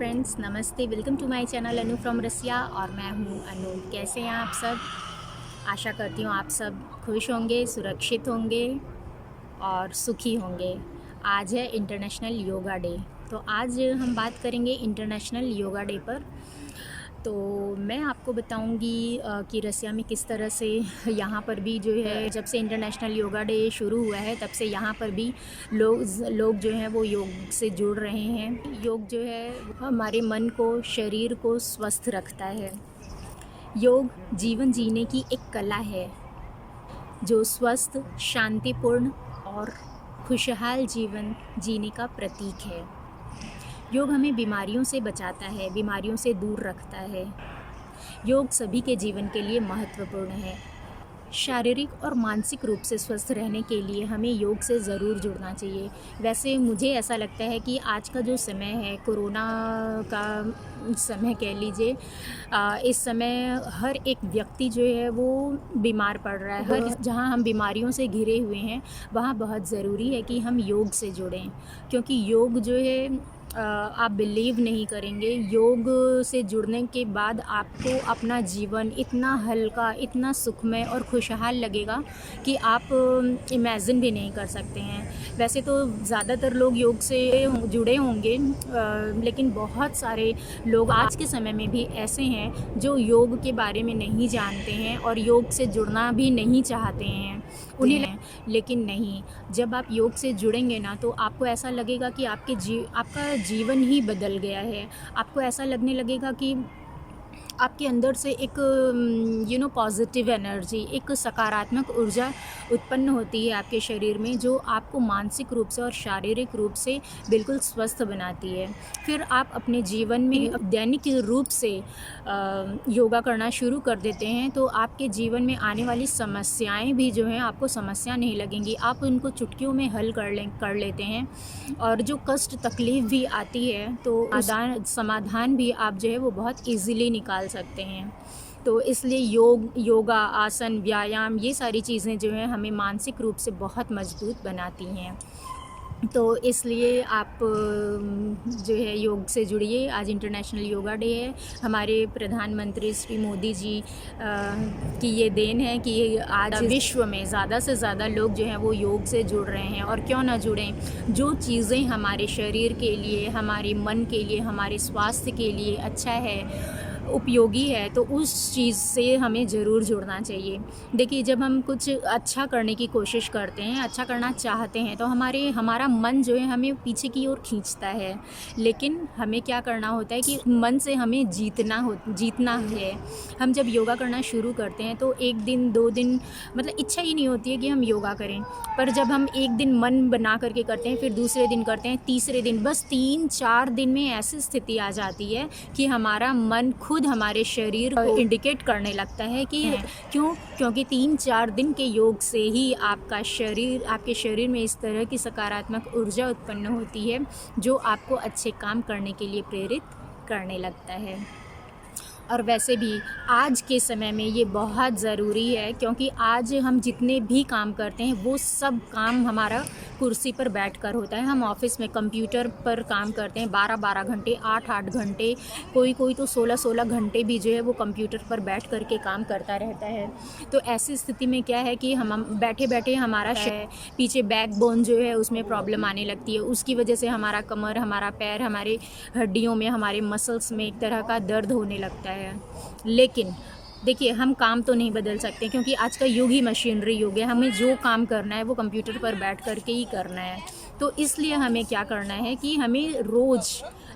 Friends, नमस्ते। Welcome to my channel Anu from Russia और मैं हूँ अनु। कैसे हैं आप सब? आशा करती हूँ आप सब खुश होंगे, सुरक्षित होंगे और सुखी होंगे। आज है इंटरनेशनल योगा डे। तो आज हम बात करेंगे इंटरनेशनल योगा डे पर। तो मैं आपको बताऊंगी कि रसिया में किस तरह से यहाँ पर भी जो है, जब से इंटरनेशनल योगा डे शुरू हुआ है तब से यहाँ पर भी लोग जो हैं वो योग से जुड़ रहे हैं। योग जो है हमारे मन को, शरीर को स्वस्थ रखता है। योग जीवन जीने की एक कला है जो स्वस्थ, शांतिपूर्ण और खुशहाल जीवन जीने का प्रतीक है। योग हमें बीमारियों से बचाता है, बीमारियों से दूर रखता है। योग सभी के जीवन के लिए महत्वपूर्ण है। शारीरिक और मानसिक रूप से स्वस्थ रहने के लिए हमें योग से ज़रूर जुड़ना चाहिए। वैसे मुझे ऐसा लगता है कि आज का जो समय है, कोरोना का समय कह लीजिए, इस समय हर एक व्यक्ति जो है वो बीमार पड़ रहा है। हर जहाँ हम बीमारियों से घिरे हुए हैं वहाँ बहुत ज़रूरी है कि हम योग से जुड़ें, क्योंकि योग जो है आप बिलीव नहीं करेंगे, योग से जुड़ने के बाद आपको अपना जीवन इतना हल्का, इतना सुखमय और खुशहाल लगेगा कि आप इमेजिन भी नहीं कर सकते हैं। वैसे तो ज़्यादातर लोग योग से जुड़े होंगे, लेकिन बहुत सारे लोग आज के समय में भी ऐसे हैं जो योग के बारे में नहीं जानते हैं और योग से जुड़ना भी नहीं चाहते हैं उन्हें। लेकिन नहीं, जब आप योग से जुड़ेंगे ना तो आपको ऐसा लगेगा कि आपका जीवन ही बदल गया है। आपको ऐसा लगने लगेगा कि आपके अंदर से एक पॉजिटिव एनर्जी, एक सकारात्मक ऊर्जा उत्पन्न होती है आपके शरीर में, जो आपको मानसिक रूप से और शारीरिक रूप से बिल्कुल स्वस्थ बनाती है। फिर आप अपने जीवन में दैनिक रूप से योगा करना शुरू कर देते हैं तो आपके जीवन में आने वाली समस्याएं भी जो हैं आपको समस्या नहीं लगेंगी। आप उनको चुटकियों में हल कर लेते हैं और जो कष्ट तकलीफ़ भी आती है तो समाधान भी आप जो है वो बहुत ईज़िली निकाल सकते हैं। तो इसलिए योगा, आसन, व्यायाम, ये सारी चीज़ें जो हैं हमें मानसिक रूप से बहुत मजबूत बनाती हैं। तो इसलिए आप जो है योग से जुड़िए। आज इंटरनेशनल योगा डे है। हमारे प्रधानमंत्री श्री मोदी जी की ये देन है कि आज विश्व में ज़्यादा से ज़्यादा लोग जो हैं वो योग से जुड़ रहे हैं। और क्यों ना जुड़ें, जो चीज़ें हमारे शरीर के लिए, हमारे मन के लिए, हमारे स्वास्थ्य के लिए अच्छा है, उपयोगी है, तो उस चीज़ से हमें ज़रूर जुड़ना चाहिए। देखिए, जब हम कुछ अच्छा करने की कोशिश करते हैं, अच्छा करना चाहते हैं, तो हमारा मन जो है हमें पीछे की ओर खींचता है। लेकिन हमें क्या करना होता है कि मन से हमें जीतना है। हम जब योगा करना शुरू करते हैं तो 1 दिन 2 दिन मतलब इच्छा ही नहीं होती है कि हम योगा करें, पर जब हम 1 दिन मन बना करके करते हैं, फिर दूसरे दिन करते हैं, तीसरे दिन, बस 3-4 दिन में ऐसी स्थिति आ जाती है कि हमारा मन खुद हमारे शरीर को इंडिकेट करने लगता है कि क्योंकि 3-4 दिन के योग से ही आपके शरीर में इस तरह की सकारात्मक ऊर्जा उत्पन्न होती है जो आपको अच्छे काम करने के लिए प्रेरित करने लगता है। और वैसे भी आज के समय में ये बहुत ज़रूरी है, क्योंकि आज हम जितने भी काम करते हैं वो सब काम हमारा कुर्सी पर बैठकर होता है। हम ऑफिस में कंप्यूटर पर काम करते हैं 12-12 घंटे, 8-8 घंटे, कोई तो 16-16 घंटे भी जो है वो कंप्यूटर पर बैठ कर के काम करता रहता है। तो ऐसी स्थिति में क्या है कि हम बैठे बैठे हमारा पीछे बैकबोन जो है उसमें प्रॉब्लम आने लगती है। उसकी वजह से हमारा कमर, हमारा पैर, हमारे हड्डियों में, हमारे मसल्स में एक तरह का दर्द होने लगता है। लेकिन देखिए, हम काम तो नहीं बदल सकते, क्योंकि आज का युग ही मशीनरी युग है। हमें जो काम करना है वो कंप्यूटर पर बैठ कर के ही करना है। तो इसलिए हमें क्या करना है कि हमें रोज़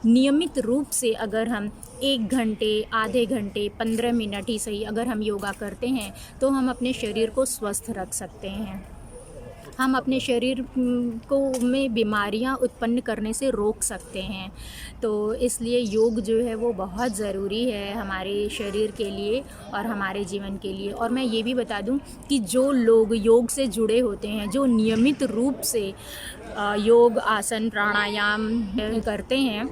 नियमित रूप से अगर हम 1 घंटे, आधे घंटे, 15 मिनट ही सही अगर हम योगा करते हैं तो हम अपने शरीर को स्वस्थ रख सकते हैं। हम अपने शरीर को में बीमारियां उत्पन्न करने से रोक सकते हैं। तो इसलिए योग जो है वो बहुत ज़रूरी है हमारे शरीर के लिए और हमारे जीवन के लिए। और मैं ये भी बता दूं कि जो लोग योग से जुड़े होते हैं, जो नियमित रूप से योग, आसन, प्राणायाम करते हैं,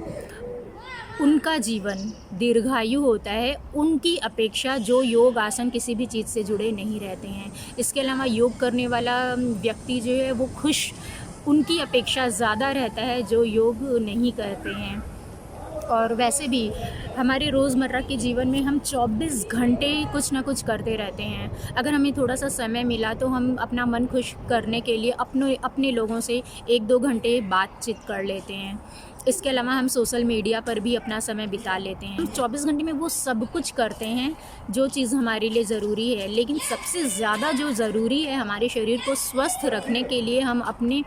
उनका जीवन दीर्घायु होता है उनकी अपेक्षा जो योग, आसन, किसी भी चीज़ से जुड़े नहीं रहते हैं। इसके अलावा योग करने वाला व्यक्ति जो है वो खुश उनकी अपेक्षा ज़्यादा रहता है जो योग नहीं करते हैं। और वैसे भी हमारे रोज़मर्रा के जीवन में हम 24 घंटे कुछ ना कुछ करते रहते हैं। अगर हमें थोड़ा सा समय मिला तो हम अपना मन खुश करने के लिए अपने लोगों से 1-2 घंटे बातचीत कर लेते हैं। इसके अलावा हम सोशल मीडिया पर भी अपना समय बिता लेते हैं। 24 घंटे में वो सब कुछ करते हैं जो चीज़ हमारे लिए ज़रूरी है, लेकिन सबसे ज़्यादा जो ज़रूरी है हमारे शरीर को स्वस्थ रखने के लिए हम अपने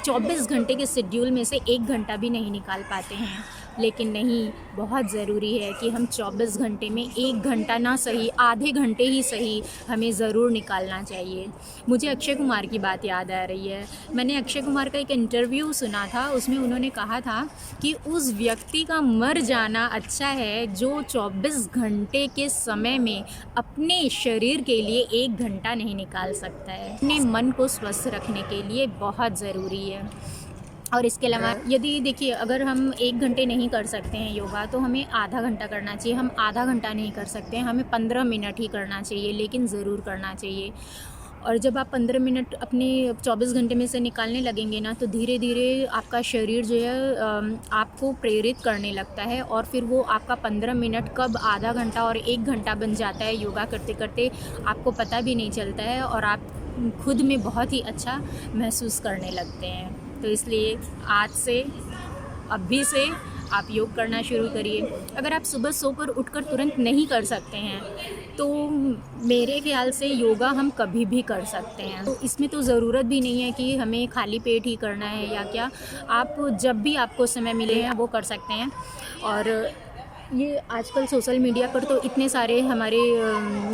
24 घंटे के शेड्यूल में से 1 घंटा भी नहीं निकाल पाते हैं। लेकिन नहीं, बहुत ज़रूरी है कि हम 24 घंटे में 1 घंटा ना सही, आधे घंटे ही सही हमें ज़रूर निकालना चाहिए। मुझे अक्षय कुमार की बात याद आ रही है। मैंने अक्षय कुमार का एक इंटरव्यू सुना था, उसमें उन्होंने कहा था कि उस व्यक्ति का मर जाना अच्छा है जो 24 घंटे के समय में अपने शरीर के लिए 1 घंटा नहीं निकाल सकता है। अपने मन को स्वस्थ रखने के लिए बहुत ज़रूरी है। और इसके अलावा यदि देखिए, अगर हम 1 घंटे नहीं कर सकते हैं योगा तो हमें आधा घंटा करना चाहिए। हम आधा घंटा नहीं कर सकते हैं, हमें 15 मिनट ही करना चाहिए, लेकिन ज़रूर करना चाहिए। और जब आप 15 मिनट अपने 24 घंटे में से निकालने लगेंगे ना, तो धीरे धीरे आपका शरीर जो है आपको प्रेरित करने लगता है, और फिर वो आपका 15 मिनट कब आधा घंटा और 1 घंटा बन जाता है योगा करते करते आपको पता भी नहीं चलता है, और आप खुद में बहुत ही अच्छा महसूस करने लगते हैं। तो इसलिए आज से, अभी से आप योग करना शुरू करिए। अगर आप सुबह सोकर उठकर तुरंत नहीं कर सकते हैं तो मेरे ख्याल से योगा हम कभी भी कर सकते हैं। तो इसमें तो ज़रूरत भी नहीं है कि हमें खाली पेट ही करना है या क्या, आप जब भी आपको समय मिले हैं वो कर सकते हैं। और ये आजकल सोशल मीडिया पर तो इतने सारे हमारे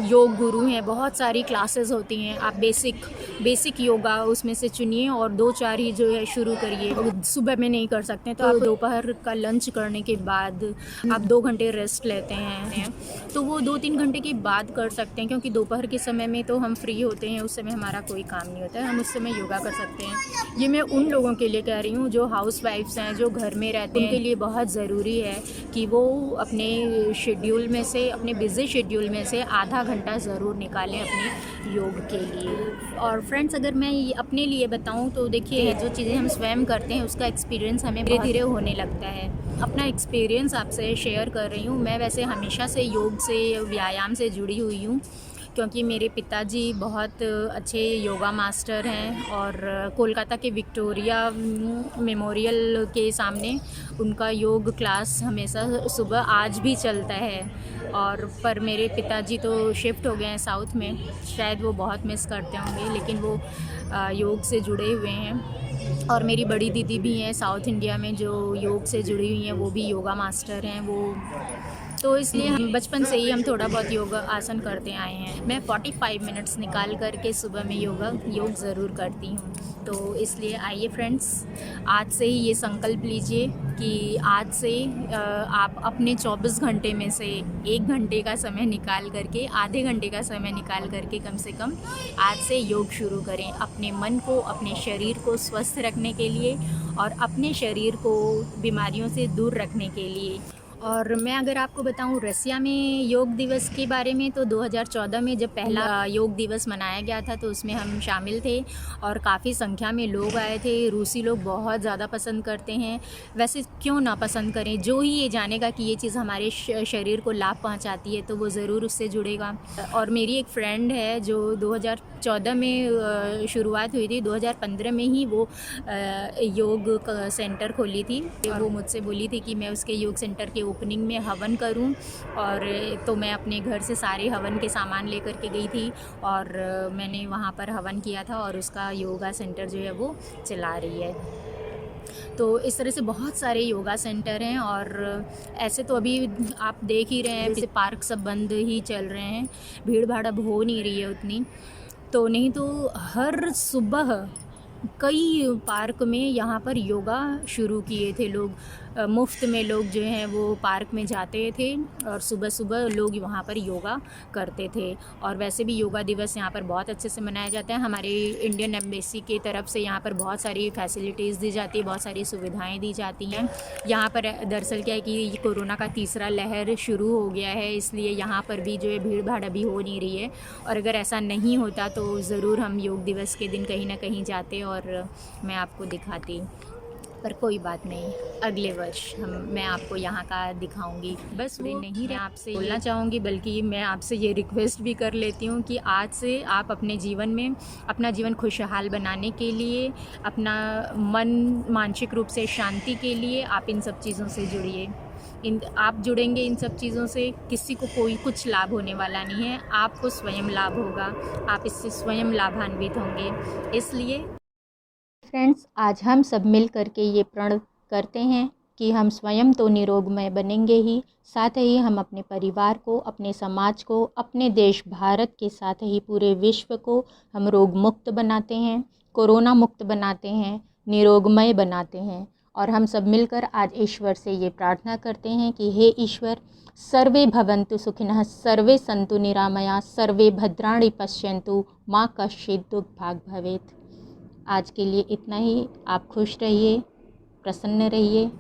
योग गुरु हैं, बहुत सारी क्लासेस होती हैं। आप बेसिक योगा उसमें से चुनिए और 2-4 ही जो है शुरू करिए। सुबह में नहीं कर सकते तो आप दोपहर का लंच करने के बाद आप 2 घंटे रेस्ट लेते हैं, तो वो 2-3 घंटे के बाद कर सकते हैं, क्योंकि दोपहर के समय में तो हम फ्री होते हैं, उस समय हमारा कोई काम नहीं होता है, हम उस समय योगा कर सकते हैं। ये मैं उन लोगों के लिए कह रही हूँ जो हाउस वाइफ्स हैं, जो घर में रहते हैं, उनके लिए बहुत ज़रूरी है कि वो अपने शेड्यूल में से, अपने बिज़ी शेड्यूल में से आधा घंटा ज़रूर निकालें अपने योग के लिए। और फ्रेंड्स, अगर मैं अपने लिए बताऊं तो देखिए, जो चीज़ें हम स्वयं करते हैं उसका एक्सपीरियंस हमें धीरे धीरे होने लगता है। अपना एक्सपीरियंस आपसे शेयर कर रही हूँ। मैं वैसे हमेशा से योग से, व्यायाम से जुड़ी हुई हूँ, क्योंकि मेरे पिताजी बहुत अच्छे योगा मास्टर हैं, और कोलकाता के विक्टोरिया मेमोरियल के सामने उनका योग क्लास हमेशा सुबह आज भी चलता है। और पर मेरे पिताजी तो शिफ्ट हो गए हैं साउथ में, शायद वो बहुत मिस करते होंगे, लेकिन वो योग से जुड़े हुए हैं। और मेरी बड़ी दीदी भी हैं साउथ इंडिया में जो योग से जुड़ी हुई हैं, वो भी योगा मास्टर हैं वो। तो इसलिए हम बचपन से ही हम थोड़ा बहुत योगा आसन करते आए हैं। मैं 45 मिनट्स निकाल करके सुबह में योग ज़रूर करती हूँ। तो इसलिए आइए फ्रेंड्स, आज से ही ये संकल्प लीजिए कि आज से आप अपने 24 घंटे में से 1 घंटे का समय निकाल करके, आधे घंटे का समय निकाल करके कम से कम आज से योग शुरू करें, अपने मन को, अपने शरीर को स्वस्थ रखने के लिए और अपने शरीर को बीमारियों से दूर रखने के लिए। और मैं अगर आपको बताऊं रसिया में योग दिवस के बारे में, तो 2014 में जब पहला योग दिवस मनाया गया था तो उसमें हम शामिल थे और काफ़ी संख्या में लोग आए थे। रूसी लोग बहुत ज़्यादा पसंद करते हैं, वैसे क्यों ना पसंद करें, जो ही ये जानेगा कि ये चीज़ हमारे शरीर को लाभ पहुंचाती है तो वो ज़रूर उससे जुड़ेगा। और मेरी एक फ्रेंड है जो 2014 में शुरुआत हुई थी, 2015 में ही वो योग सेंटर खोली थी। वो मुझसे बोली थी कि मैं उसके योग सेंटर के ओपनिंग में हवन करूं, और तो मैं अपने घर से सारे हवन के सामान लेकर के गई थी और मैंने वहां पर हवन किया था, और उसका योगा सेंटर जो है वो चला रही है। तो इस तरह से बहुत सारे योगा सेंटर हैं, और ऐसे तो अभी आप देख ही रहे हैं, जैसे पार्क सब बंद ही चल रहे हैं, भीड़ भाड़ अब हो नहीं रही है उतनी। तो नहीं तो हर सुबह कई पार्क में यहाँ पर योगा शुरू किए थे लोग, मुफ्त में लोग जो हैं वो पार्क में जाते थे और सुबह सुबह लोग वहाँ पर योगा करते थे। और वैसे भी योगा दिवस यहाँ पर बहुत अच्छे से मनाया जाता है। हमारे इंडियन एम्बेसी की तरफ से यहाँ पर बहुत सारी फैसिलिटीज़ दी जाती है, बहुत सारी सुविधाएं दी जाती हैं। यहाँ पर दरअसल क्या है कि कोरोना का तीसरा लहर शुरू हो गया है, इसलिए यहाँ पर भी जो है भीड़ भाड़ अभी हो नहीं रही है। और अगर ऐसा नहीं होता तो ज़रूर हम योग दिवस के दिन कहीं ना कहीं जाते और मैं आपको दिखाती। पर कोई बात नहीं, अगले वर्ष मैं आपको यहाँ का दिखाऊंगी। बस वो नहीं, मैं आपसे बोलना चाहूँगी, बल्कि मैं आपसे ये रिक्वेस्ट भी कर लेती हूँ कि आज से आप अपने जीवन में अपना जीवन खुशहाल बनाने के लिए, अपना मन मानसिक रूप से शांति के लिए आप इन सब चीज़ों से जुड़िए। आप जुड़ेंगे इन सब चीज़ों से, किसी को कोई कुछ लाभ होने वाला नहीं है, आपको स्वयं लाभ होगा, आप इससे स्वयं लाभान्वित होंगे। इसलिए फ्रेंड्स, आज हम सब मिल कर के ये प्रण करते हैं कि हम स्वयं तो निरोगमय बनेंगे ही, साथ ही हम अपने परिवार को, अपने समाज को, अपने देश भारत के साथ ही पूरे विश्व को हम रोग मुक्त बनाते हैं, कोरोना मुक्त बनाते हैं, निरोगमय बनाते हैं। और हम सब मिलकर आज ईश्वर से ये प्रार्थना करते हैं कि हे ईश्वर, सर्वे भवन्तु सुखिनः, सर्वे सन्तु निरामया, सर्वे भद्राणि पश्यन्तु, मा कश्चित् दुःखभाग् भवेत्। आज के लिए इतना ही। आप खुश रहिए, प्रसन्न रहिए।